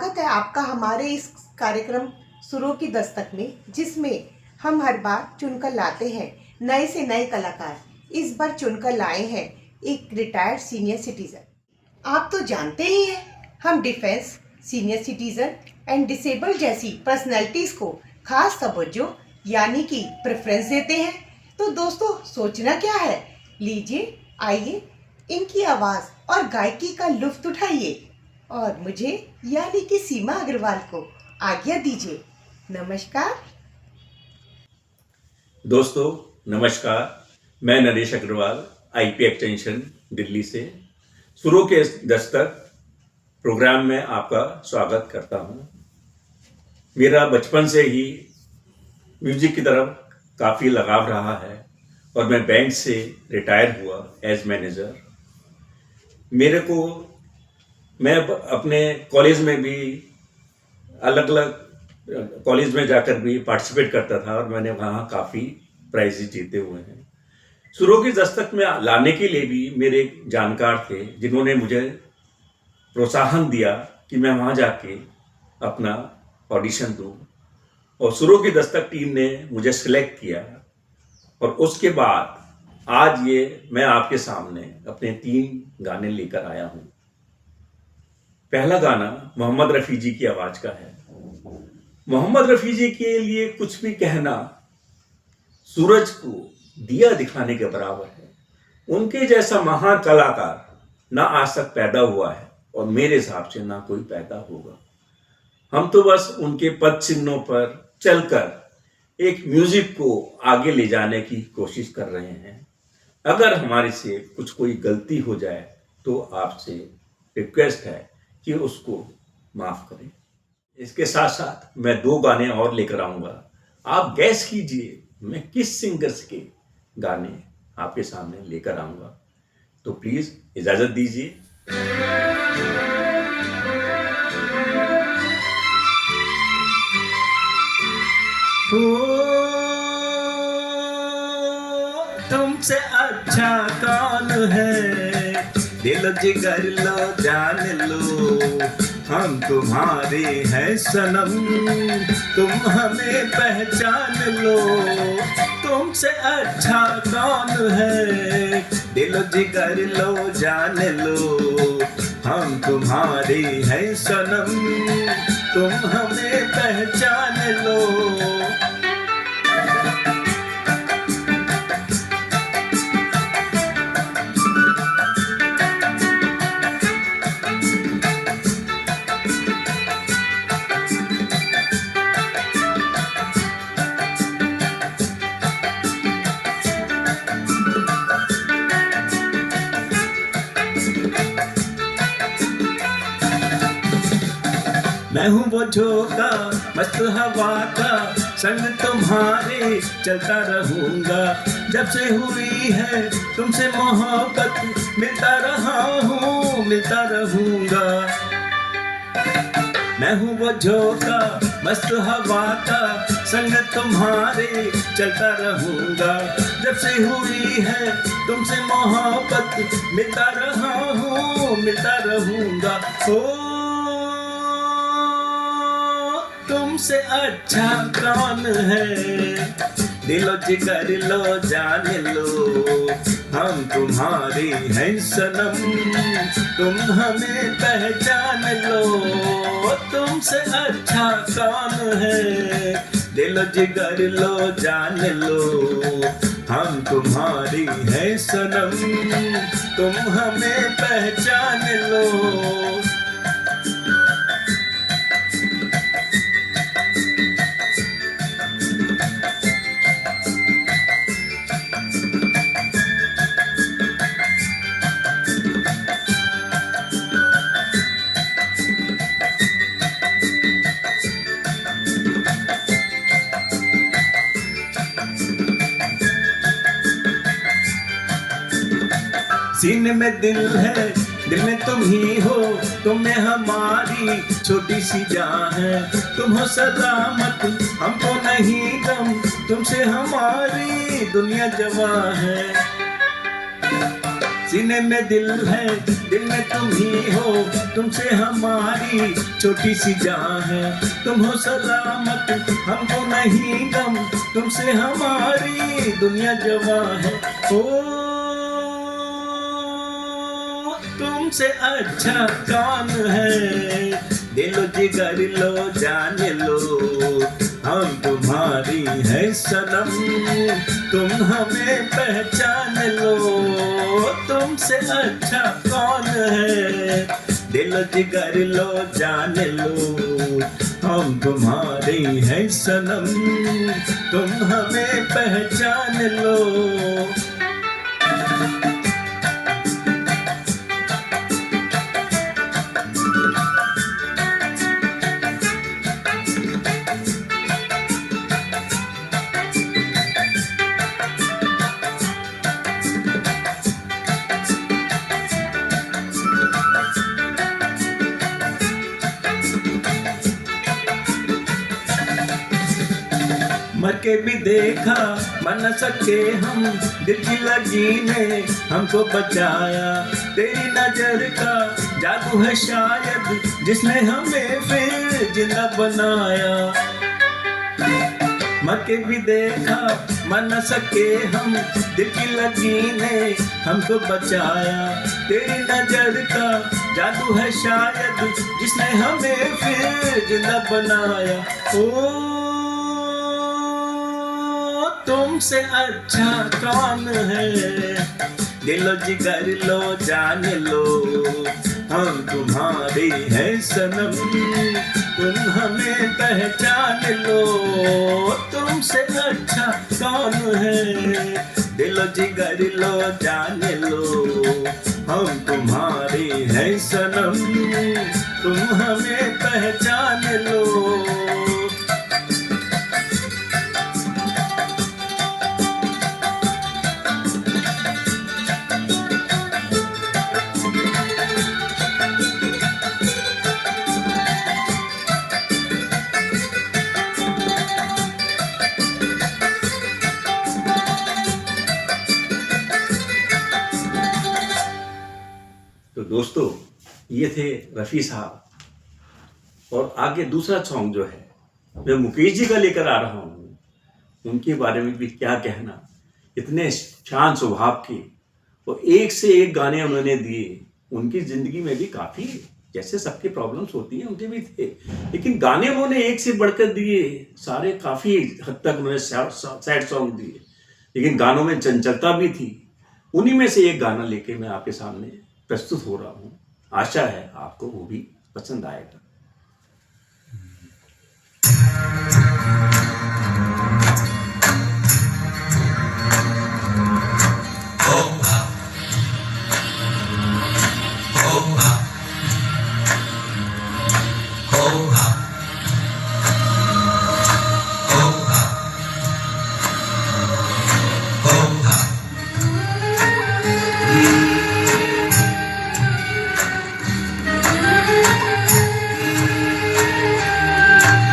स्वागत है आपका हमारे इस कार्यक्रम सुरों की दस्तक में, जिसमें हम हर बार चुनकर लाते हैं नए से नए कलाकार। इस बार चुनकर लाए हैं एक रिटायर्ड सीनियर सिटीजन। आप तो जानते ही हैं, हम defence, senior citizen and disable जैसी पर्सनैलिटीज को खास तवज्जो यानी कि प्रेफरेंस देते हैं। तो दोस्तों, सोचना क्या है, लीजिए, आइए, इनकी आवाज़ और गायकी का लुत्फ उठाइए और मुझे यानी कि सीमा अग्रवाल को आज्ञा दीजिए। नमस्कार दोस्तों, नमस्कार। मैं नरेश अग्रवाल, आईपी एक्सटेंशन दिल्ली से सुरों के दस्तक प्रोग्राम में आपका स्वागत करता हूं। मेरा बचपन से ही म्यूजिक की तरफ काफ़ी लगाव रहा है और मैं बैंक से रिटायर हुआ एज मैनेजर। मैं अपने कॉलेज में भी अलग अलग कॉलेज में जाकर भी पार्टिसिपेट करता था और मैंने वहाँ काफ़ी प्राइजेस जीते हुए हैं। सुरों की दस्तक में लाने के लिए भी मेरे जानकार थे जिन्होंने मुझे प्रोत्साहन दिया कि मैं वहाँ जाके अपना ऑडिशन दूँ, और सुरों की दस्तक टीम ने मुझे सिलेक्ट किया। और उसके बाद आज मैं आपके सामने अपने 3 गाने लेकर आया हूँ। पहला गाना मोहम्मद रफ़ी जी की आवाज़ का है। मोहम्मद रफ़ी जी के लिए कुछ भी कहना सूरज को दिया दिखाने के बराबर है। उनके जैसा महान कलाकार ना आज तक पैदा हुआ है और मेरे हिसाब से ना कोई पैदा होगा। हम तो बस उनके पद चिन्हों पर चलकर एक म्यूजिक को आगे ले जाने की कोशिश कर रहे हैं। अगर हमारे से कुछ कोई गलती हो जाए तो आपसे रिक्वेस्ट है कि उसको माफ़ करें। इसके साथ साथ मैं 2 गाने और लेकर आऊँगा। आप गैस कीजिए मैं किस सिंगर्स के गाने आपके सामने लेकर आऊँगा। तो प्लीज़ इजाज़त दीजिए। तुमसे अच्छा कौन है, दिल जिगर लो जान लो, हम तुम्हारे हैं सनम, तुम हमें पहचान लो। तुमसे अच्छा कौन है, दिल जिगर लो जान लो, हम तुम्हारे हैं सनम, तुम हमें पहचान लो। मैं हूँ वो झोंका मस्त हवा का, संग तुम्हारे चलता रहूँगा। जब से हुई है तुमसे मोहब्बत, मिलता रहा हूँ मिलता रहूँगा। मैं हूँ वो झोंका मस्त हवा का, संग तुम्हारे चलता रहूँगा। जब से हुई है तुमसे मोहब्बत, मिलता रहा हूँ मिलता रहूँगा। तुमसे अच्छा कौन है, दिलो जिगर लो जान लो, हम तुम्हारे हैं सनम, तुम हमें पहचान लो। तुमसे अच्छा कौन है, दिलो जिगर लो जान लो, हम तुम्हारी हैं सनम, तुम हमें पहचान लो। सीने में दिल है, दिल में तुम ही हो, तुम में हमारी छोटी सी जान है। तुम हो सलामत, हमको नहीं गम, तुमसे हमारी दुनिया जवां है। सीने में दिल है, दिल में तुम ही हो, तुमसे हमारी छोटी सी जान है। तुम हो सलामत, हमको नहीं गम, तुमसे हमारी दुनिया जवां है। ओ तुमसे अच्छा कौन है, दिलो जिगर लो जान लो, हम तुम्हारी है सनम, तुम हमें पहचान लो। तुमसे अच्छा कौन है, दिलो जिगर लो जान लो, हम तुम्हारी है सनम, तुम हमें पहचान लो। मर के भी देखा मन न सके हम, दिल की लगी ने हमको बचाया। तेरी नजर का जादू है शायद, जिसने हमें फिर जिंदा बनाया। मर के भी देखा मन न सके हम, दिल की लगी ने हमको बचाया। तेरी नजर का जादू है शायद, जिसने हमें फिर जिंदा बनाया। ओ तुमसे अच्छा कौन है, दिलो जिगर लो जान लो, हम तुम्हारी है सनम, तुम हमें पहचान लो। तुमसे अच्छा कौन है, दिलो जिगर लो जान लो, हम तुम्हारी है सनम, तुम हमें पहचान लो। तो दोस्तों, ये थे रफ़ी साहब। और आगे दूसरा सॉन्ग जो है मैं मुकेश जी का लेकर आ रहा हूँ। उनके बारे में भी क्या कहना, इतने शान स्वभाव के और एक से एक गाने उन्होंने दिए। उनकी ज़िंदगी में भी काफ़ी, जैसे सबके प्रॉब्लम्स होती हैं उनके भी थे, लेकिन गाने उन्होंने एक से बढ़कर दिए सारे। काफ़ी हद तक उन्होंने सैड सॉन्ग दिए, लेकिन गानों में चंचलता भी थी। उन्हीं में से एक गाना लेके मैं आपके सामने प्रस्तुत हो रहा हूँ। आशा है आपको वो भी पसंद आएगा।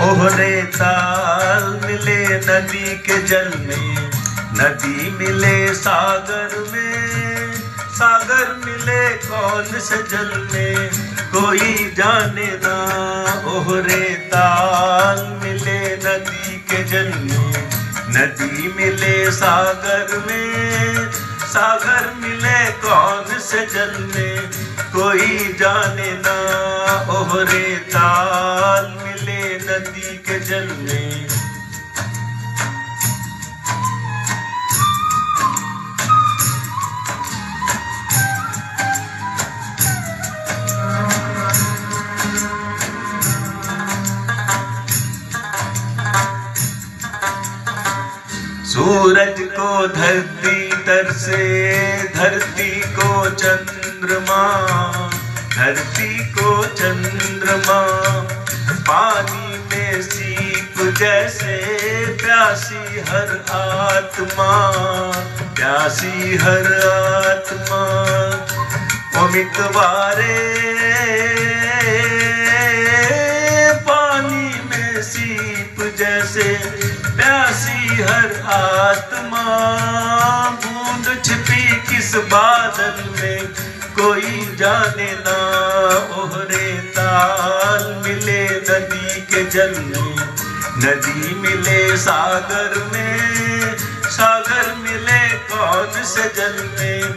ओहरे ताल मिले नदी के जल में, नदी मिले सागर में, सागर मिले कौन से जल में कोई जाने ना। ओहरे ताल मिले नदी के जल में, नदी मिले सागर में, सागर मिले कौन से जल में कोई जाने ना। ओहरे ताल मिले नदी के जल में। सूरज को धरती तरसे, धरती को चंद्रमा, धरती को चंद्रमा, पानी में सीप जैसे प्यासी हर आत्मा, प्यासी हर आत्मा। ओ मितवारे पानी में सीप जैसे प्यासी हर आत्मा, बूंद छिपी किस बादल में कोई जाने ना। ओहरे ताल मिले नदी के जल में, नदी मिले सागर में, सागर मिले कौन से जल में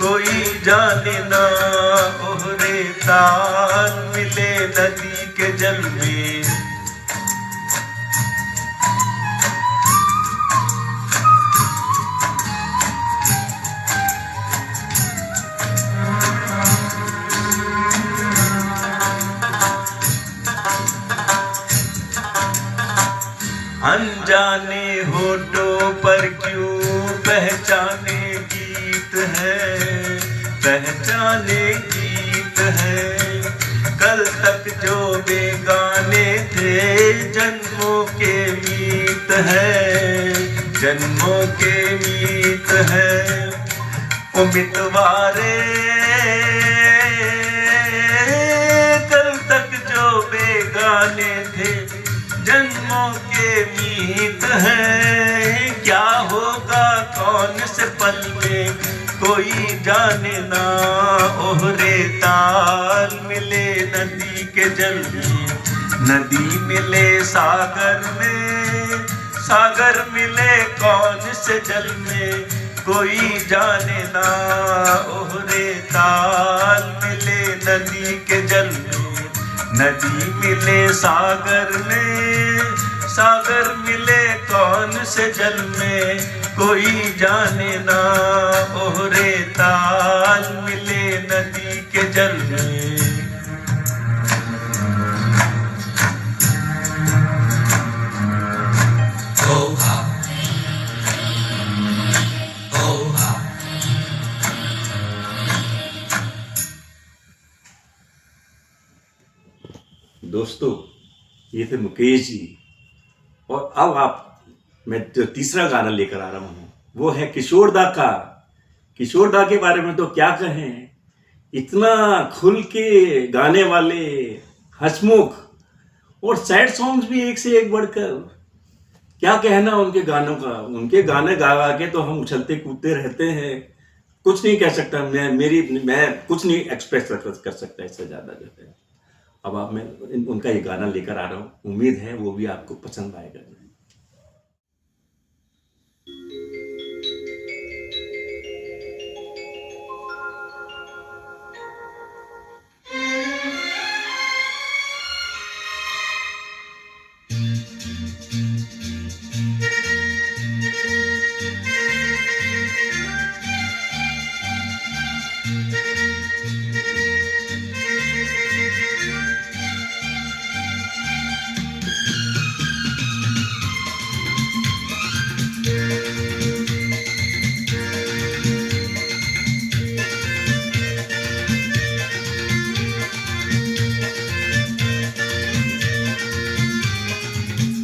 कोई जाने ना। ओहरे ताल मिले नदी के जल में। अनजाने होठों पर क्यों पहचाने गीत है, पहचाने गीत है। कल तक जो बेगाने थे जन्मों के मीत है, जन्मों के मीत है। ओ मितवारे कल तक जो बेगाने थे जन्मों के मीत है। क्या होगा कौन से पल में कोई जाने ना। ओहरे ताल मिले नदी के जल में, नदी मिले सागर में, सागर मिले कौन से जल में कोई जाने ना। ओहरे ताल मिले नदी के जल में, नदी मिले सागर में, सागर मिले कौन से जल में कोई जाने ना। ओहरे ताल मिले नदी के जल में। दोस्तों, ये थे मुकेश जी। और अब मैं जो तीसरा गाना लेकर आ रहा हूँ वो है किशोर दा का। किशोर दा के बारे में तो क्या कहें, इतना खुल के गाने वाले, हंसमुख, और सैड सॉन्ग्स भी एक से एक बढ़कर। क्या कहना उनके गानों का। उनके गाने गा गा के तो हम उछलते कूदते रहते हैं। कुछ नहीं कह सकता मैं कुछ नहीं एक्सप्रेस कर सकता इससे ज़्यादा जो है। अब आप मैं उनका ये गाना लेकर आ रहा हूँ, उम्मीद है वो भी आपको पसंद आएगा।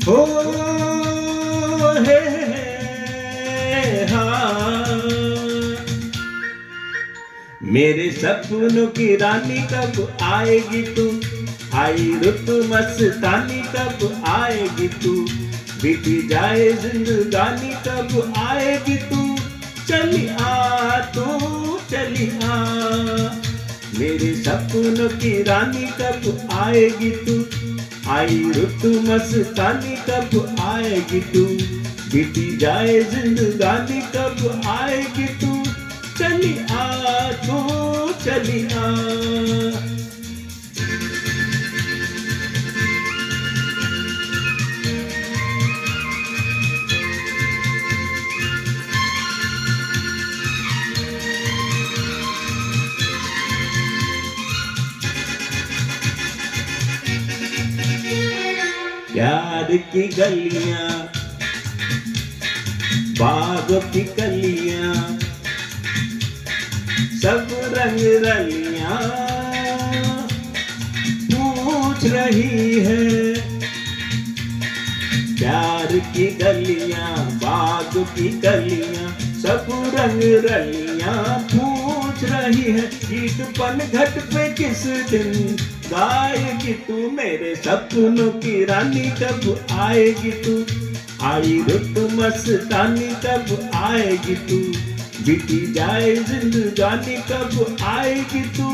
हो हे हाँ, मेरे सपनों की रानी कब आएगी तू। आई रुत मस्तानी कब आएगी तू। बीती जाए जिंदगानी कब आएगी तू। चली आ तू चली आ, मेरे सपनों की रानी कब आएगी तू। आई रुत मस्तानी कब आएगी तू। बीती जाए जिंदगानी कब आएगी तू। चली आ तू चली आ। प्यार की गलियां, बागों की कलियां, सब रंग रलियां पूछ रही है। प्यार की गलियां, बागों की कलियां, सब रंग रलियां पूछ रही है। गीत पनघट पे किस दिन गाएगी तू। मेरे सपनों की रानी कब आएगी तू। आई रुत मस्तानी कब आएगी तू। बीती जाए जिंदगानी कब आएगी तू,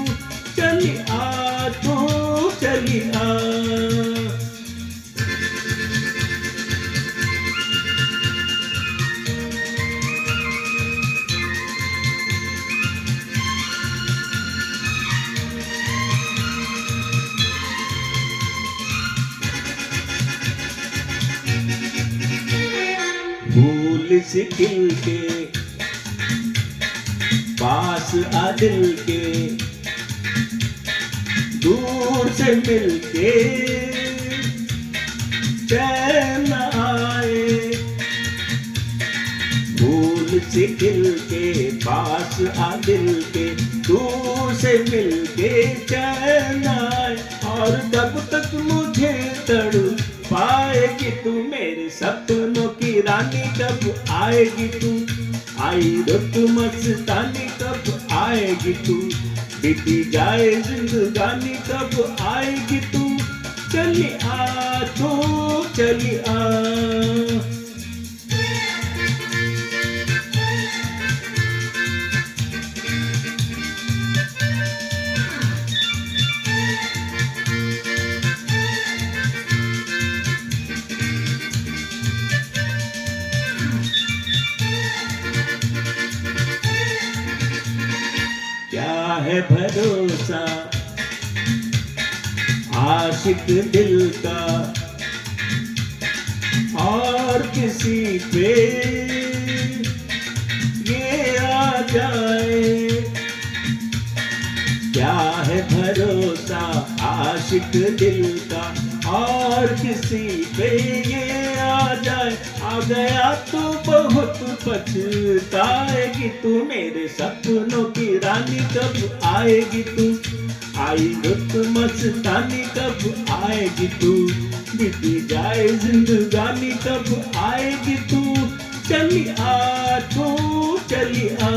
चली आ तू चली आ। भूल से खिल के पास आ दिल के, दूर से मिल के चैन आए। भूल से खिल के पास आ दिल के, दूर से मिल के चैन आए। और तब तक मुझे तड़ पाएगी तू, मेरे सपनों की रानी कब आएगी तू, आई रुत मस्तानी कब आएगी तू, बीती जाए जिंदगानी कब आएगी तू, चली आ तू चली आ। क्या है भरोसा आशिक दिल का और किसी पे ये आ जाए। क्या है भरोसा आशिक दिल का और किसी पे ये आ जाए। आ गया तो बहुत पछताएगी तू, मेरे सपनों की रानी कब आएगी तू, आई रुत मस्तानी कब आएगी तू, बीती जाए जिंदगानी कब आएगी तू, चली आ तू चली आ।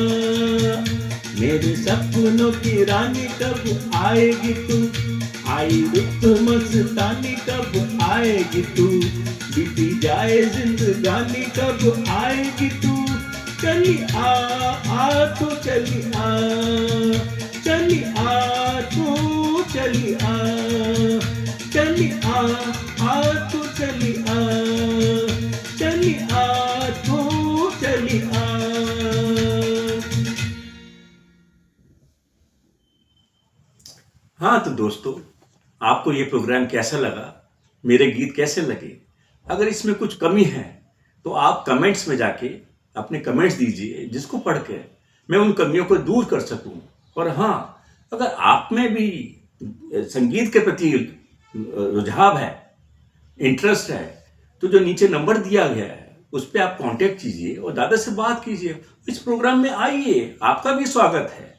मेरे सपनों की रानी कब आएगी तू, आई रुत मस्तानी कब आएगी तू, बीती जाए जिंदगानी कब आएगी तू, चली आ तू चली आ, चली आ तू चली आ, चली आ तू चली आ, चली आ तू चली आ। हाँ तो दोस्तों, आपको ये प्रोग्राम कैसा लगा, मेरे गीत कैसे लगे? अगर इसमें कुछ कमी है तो आप कमेंट्स में जाके अपने कमेंट्स दीजिए, जिसको पढ़ के मैं उन कमियों को दूर कर सकूं। और हाँ, अगर आप में भी संगीत के प्रति रुझाव है, इंटरेस्ट है, तो जो नीचे नंबर दिया गया है उस पर आप कांटेक्ट कीजिए और दादा से बात कीजिए, इस प्रोग्राम में आइए, आपका भी स्वागत है।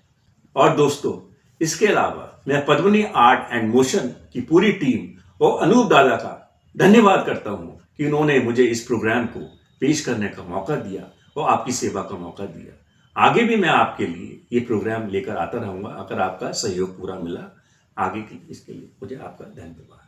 और दोस्तों, इसके अलावा मैं पद्मिनी आर्ट एंड मोशन की पूरी टीम और अनूप दादा का धन्यवाद करता हूं कि उन्होंने मुझे इस प्रोग्राम को पेश करने का मौका दिया और आपकी सेवा का मौका दिया। आगे भी मैं आपके लिए ये प्रोग्राम लेकर आता रहूंगा, अगर आपका सहयोग पूरा मिला आगे के इसके लिए मुझे आपका धन्यवाद।